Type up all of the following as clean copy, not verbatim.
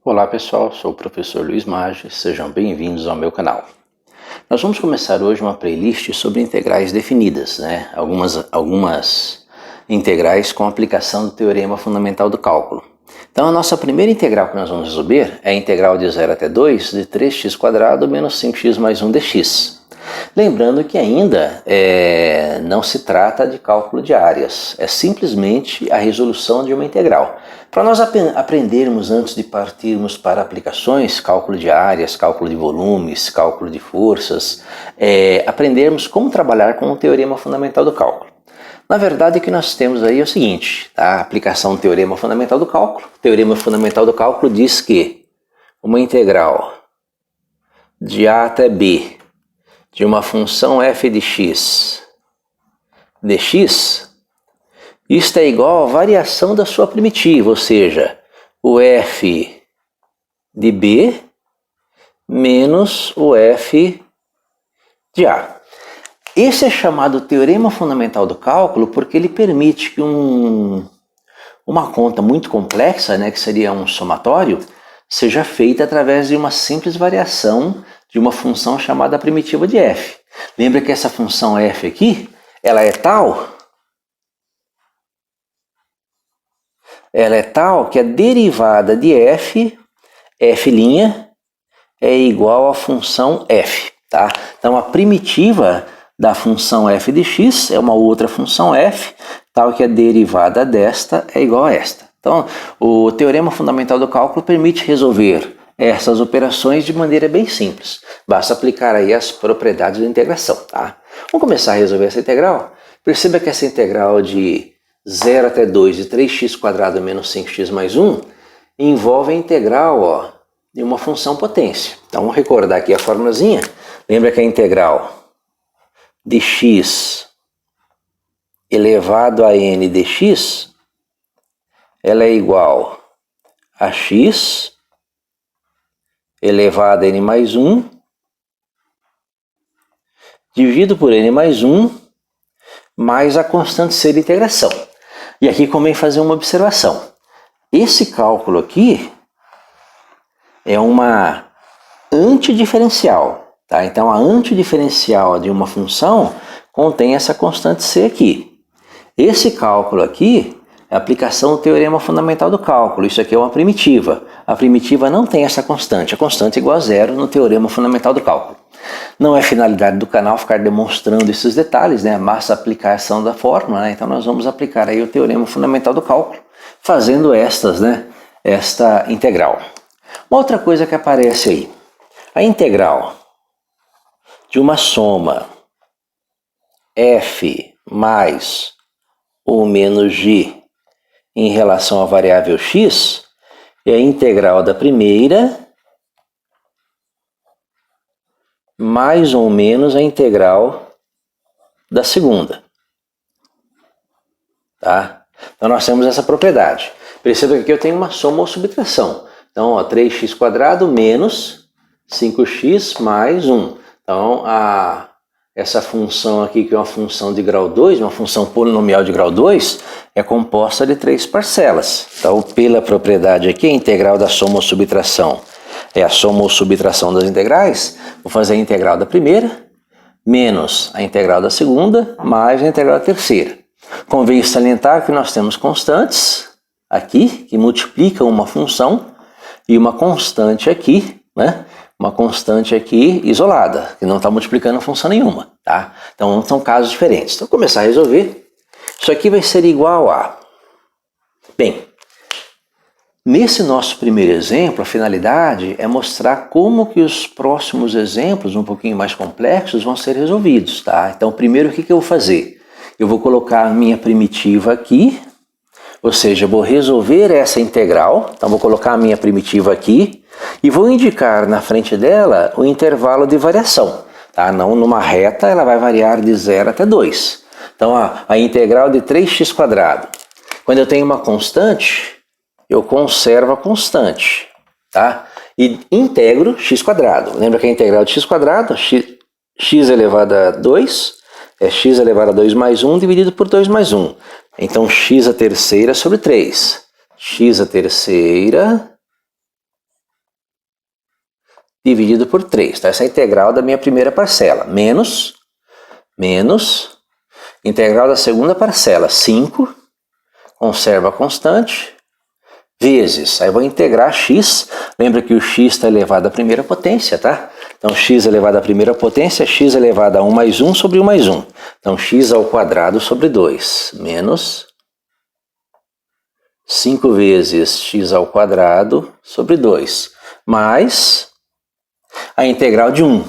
Olá pessoal, sou o professor Luiz Maggi, sejam bem-vindos ao meu canal. Nós vamos começar hoje uma playlist sobre integrais definidas, algumas integrais com aplicação do Teorema Fundamental do Cálculo. Então a nossa primeira integral que nós vamos resolver é a integral de 0 até 2 de 3x² menos 5x mais 1 dx. Lembrando que ainda não se trata de cálculo de áreas, é simplesmente a resolução de uma integral. Para nós aprendermos antes de partirmos para aplicações, cálculo de áreas, cálculo de volumes, cálculo de forças, aprendermos como trabalhar com o Teorema Fundamental do Cálculo. Na verdade, o que nós temos aí é o seguinte, a aplicação do Teorema Fundamental do Cálculo. O Teorema Fundamental do Cálculo diz que uma integral de a até b de uma função f de x dx, isto é igual à variação da sua primitiva, ou seja, o f de b menos o f de a. Esse é chamado Teorema Fundamental do Cálculo porque ele permite que uma conta muito complexa, que seria um somatório, seja feita através de uma simples variação de uma função chamada primitiva de f. Lembra que essa função f aqui, ela é tal que a derivada de f é igual à função f. Tá? Então a primitiva da função f de x é uma outra função f, tal que a derivada desta é igual a esta. Então o Teorema Fundamental do Cálculo permite resolver essas operações de maneira bem simples. Basta aplicar aí as propriedades da integração. Tá? Vamos começar a resolver essa integral. Perceba que essa integral de 0 até 2 de 3x² menos 5x mais 1 envolve a integral de uma função potência. Então vamos recordar aqui a formulazinha. Lembra que a integral de x elevado a n dx ela é igual a x elevado a n mais 1 dividido por n mais 1 mais a constante c de integração. E aqui convém fazer uma observação. Esse cálculo aqui é uma antidiferencial. Tá? Então a antidiferencial de uma função contém essa constante c aqui. Esse cálculo aqui é a aplicação do Teorema Fundamental do Cálculo. Isso aqui é uma primitiva. A primitiva não tem essa constante. A constante é igual a zero no Teorema Fundamental do Cálculo. Não é finalidade do canal ficar demonstrando esses detalhes, basta aplicar a ação da fórmula, Então nós vamos aplicar aí o Teorema Fundamental do Cálculo, fazendo esta integral. Uma outra coisa que aparece aí, a integral de uma soma f mais ou menos g em relação à variável x é a integral da primeira mais ou menos a integral da segunda. Tá? Então nós temos essa propriedade. Perceba que aqui eu tenho uma soma ou subtração. Então 3x² menos 5x mais 1. Então essa função aqui, que é uma função de grau 2, uma função polinomial de grau 2, é composta de 3 parcelas. Então pela propriedade aqui, a integral da soma ou subtração é a soma ou subtração das integrais. Vou fazer a integral da primeira, menos a integral da segunda, mais a integral da terceira. Convém salientar que nós temos constantes aqui, que multiplicam uma função, e uma constante aqui, uma constante aqui isolada, que não está multiplicando função nenhuma. Tá? Então são casos diferentes. Então, vou começar a resolver. Isso aqui vai ser igual a... Bem, nesse nosso primeiro exemplo, a finalidade é mostrar como que os próximos exemplos, um pouquinho mais complexos, vão ser resolvidos. Tá? Então, primeiro, o que eu vou fazer? Eu vou colocar a minha primitiva aqui, ou seja, eu vou resolver essa integral. Então, vou colocar a minha primitiva aqui e vou indicar na frente dela o intervalo de variação. Tá? Não numa reta, ela vai variar de 0 até 2. Então, a integral de 3x². Quando eu tenho uma constante, eu conservo a constante, tá? E integro x². Lembra que a integral de x², x elevado a 2, é x elevado a 2 mais 1 dividido por 2 mais 1. Então x a terceira sobre 3. X a terceira dividido por 3. Então, essa é a integral da minha primeira parcela. Menos, integral da segunda parcela, 5, conserva a constante, vezes, aí eu vou integrar x, lembra que o x está elevado à primeira potência, tá? Então, x elevado à primeira potência, x elevado a 1 mais 1 sobre 1 mais 1. Então, x ao quadrado sobre 2, menos 5 vezes x ao quadrado sobre 2, mais a integral de 1.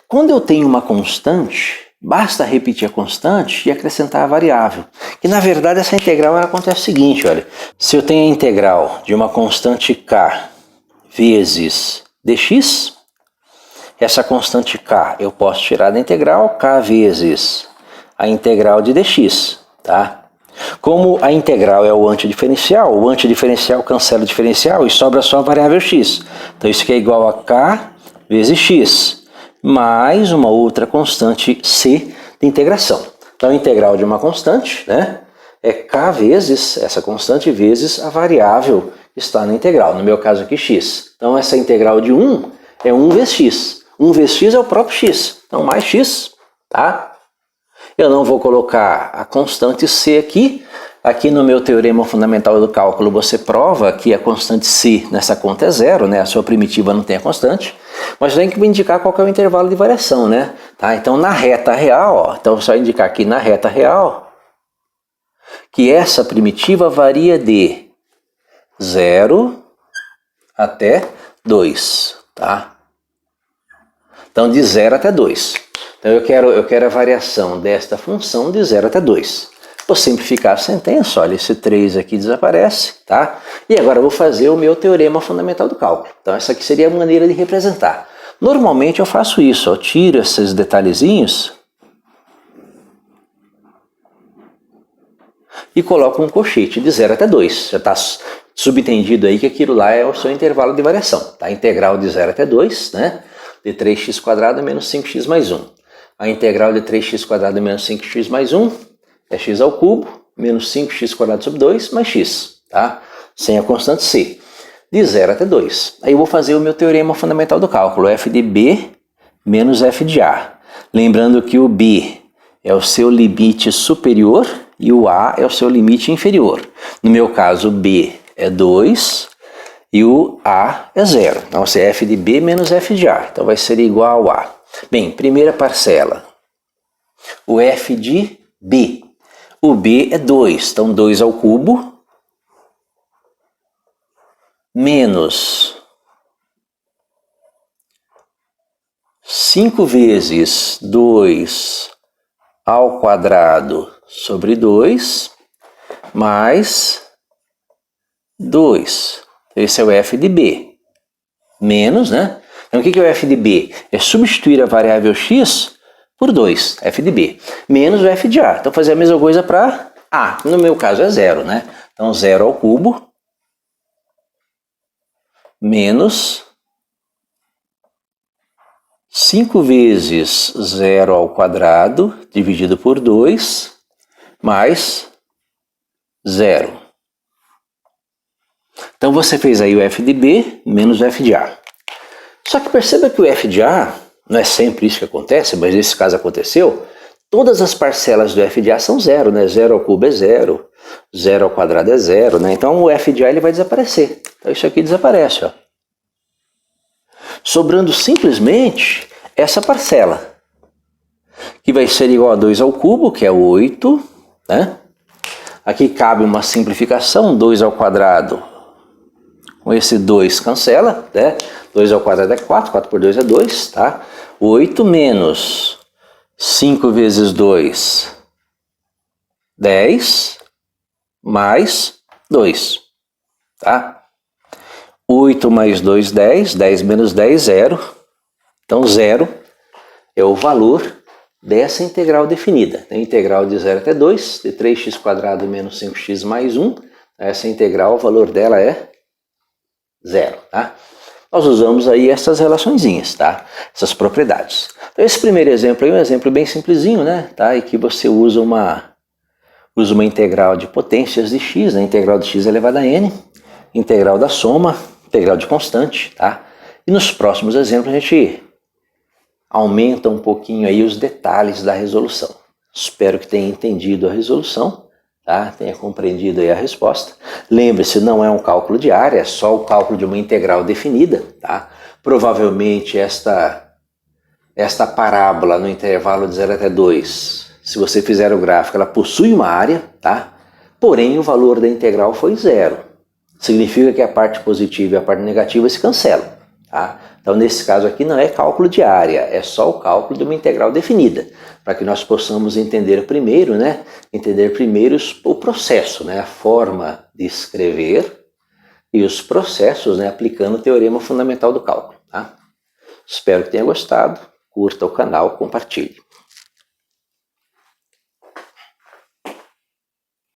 Quando eu tenho uma constante, basta repetir a constante e acrescentar a variável. Que na verdade essa integral ela acontece o seguinte, olha. Se eu tenho a integral de uma constante k vezes dx, essa constante k eu posso tirar da integral k vezes a integral de dx, tá? Como a integral é o antidiferencial cancela o diferencial e sobra só a variável x. Então isso aqui é igual a k vezes x, mais uma outra constante c de integração. Então a integral de uma constante, né, é k vezes essa constante vezes a variável que está na integral, no meu caso aqui x. Então essa integral de 1 é 1 vezes x. 1 vezes x é o próprio x, então mais x, tá? Eu não vou colocar a constante c aqui. Aqui no meu teorema fundamental do cálculo você prova que a constante c nessa conta é zero, né? A sua primitiva não tem a constante. Mas tem que me indicar qual que é o intervalo de variação, né? Tá? Então na reta real, ó, então só indicar aqui na reta real que essa primitiva varia de 0 até 2, tá? Então de 0 até 2. Então eu quero a variação desta função de 0 até 2. Vou simplificar a sentença, olha, esse 3 aqui desaparece, tá? E agora eu vou fazer o meu teorema fundamental do cálculo. Então essa aqui seria a maneira de representar. Normalmente eu faço isso, eu tiro esses detalhezinhos e coloco um colchete de 0 até 2. Já está subentendido aí que aquilo lá é o seu intervalo de variação, tá? Integral de 0 até 2, né? De 3x² menos 5x mais 1. A integral de 3x² menos 5x mais 1 é x ao cubo, menos 5x² sobre 2, mais x, tá? Sem a constante c. De 0 até 2. Aí eu vou fazer o meu teorema fundamental do cálculo, f de b menos f de a. Lembrando que o b é o seu limite superior e o a é o seu limite inferior. No meu caso, o b é 2 e o a é 0. Então, vai ser f de b menos f de a. Então, vai ser igual a... Bem, primeira parcela, o f de b. O b é 2, então 2 ao cubo, menos 5 vezes 2 ao quadrado sobre 2, mais 2. Esse é o f de b. Menos, né? Então o que é o f de b? É substituir a variável x por 2, f de b, menos o f de a. Então fazer a mesma coisa para a. No meu caso é 0, né? Então 0 ao cubo, menos 5 vezes 0 ao quadrado, dividido por 2, mais 0. Então você fez aí o f de b menos o f de a. Só que perceba que o f de a, não é sempre isso que acontece, mas nesse caso aconteceu, todas as parcelas do f de a são 0, né? 0 ao cubo é 0, 0 ao quadrado é 0, né? Então o f de a ele vai desaparecer. Então isso aqui desaparece, ó. Sobrando simplesmente essa parcela, que vai ser igual a 2 ao cubo, que é 8, né? Aqui cabe uma simplificação, 2 ao quadrado, com esse 2 cancela, né? 2 ao quadrado é 4, 4 por 2 é 2, tá? 8 menos 5 vezes 2, 10, mais 2, tá? 8 mais 2, 10, 10 menos 10, 0. Então 0 é o valor dessa integral definida. A integral de 0 até 2, de 3x² menos 5x mais 1. Essa integral, o valor dela é 0, tá? Nós usamos aí essas relaçõezinhas, tá? Essas propriedades. Então esse primeiro exemplo aí é um exemplo bem simplesinho, né? Tá? E que você usa uma integral de potências de x, né? Integral de x elevado a n, integral da soma, integral de constante, tá? E nos próximos exemplos a gente aumenta um pouquinho aí os detalhes da resolução. Espero que tenha entendido a resolução, tá? Tenha compreendido aí a resposta. Lembre-se, não é um cálculo de área, é só o cálculo de uma integral definida, tá? Provavelmente esta parábola no intervalo de 0 até 2, se você fizer o gráfico, ela possui uma área, tá? Porém, o valor da integral foi 0. Significa que a parte positiva e a parte negativa se cancelam, tá? Então, nesse caso aqui, não é cálculo de área, é só o cálculo de uma integral definida, para que nós possamos entender primeiro, né? Entender primeiro o processo, né? A forma de escrever e os processos, né? Aplicando o teorema fundamental do cálculo, tá? Espero que tenha gostado, curta o canal, compartilhe.